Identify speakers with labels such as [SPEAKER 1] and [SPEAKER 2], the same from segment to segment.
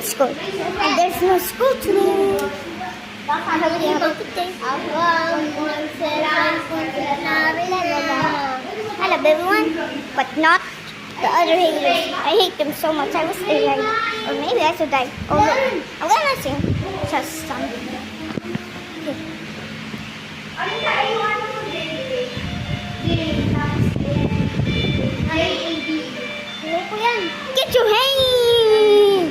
[SPEAKER 1] school. And there's no school today. I love everyone, but not the other haters. I hate them so much. I wish they died. Or maybe I should die. Oh, look. I'm gonna sing just some. Get your hand!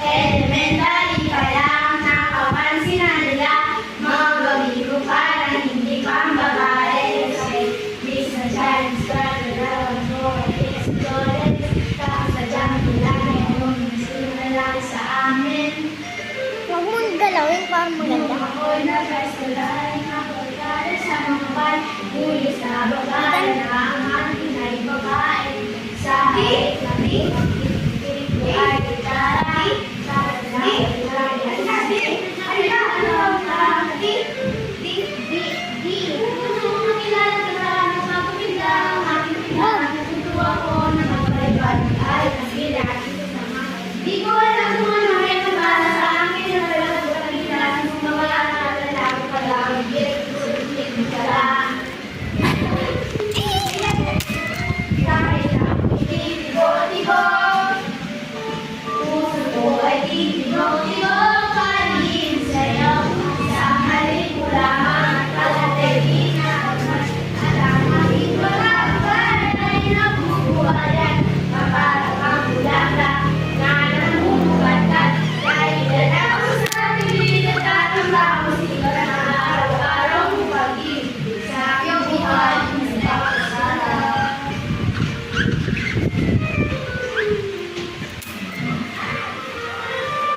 [SPEAKER 2] Elementary pa lang, nakapansin na nila mga gamigo parang hindi pang babae. This na dyan, started out for explored. Kasadyang kilala kung nasunalang sa amin.
[SPEAKER 1] Huwag mong galawin para maganda.
[SPEAKER 2] Ako'y nagkasulay, nakapagkari sa mga pan. Pulis na babae, na ang aking ay babae. Sa hit, ay gitara,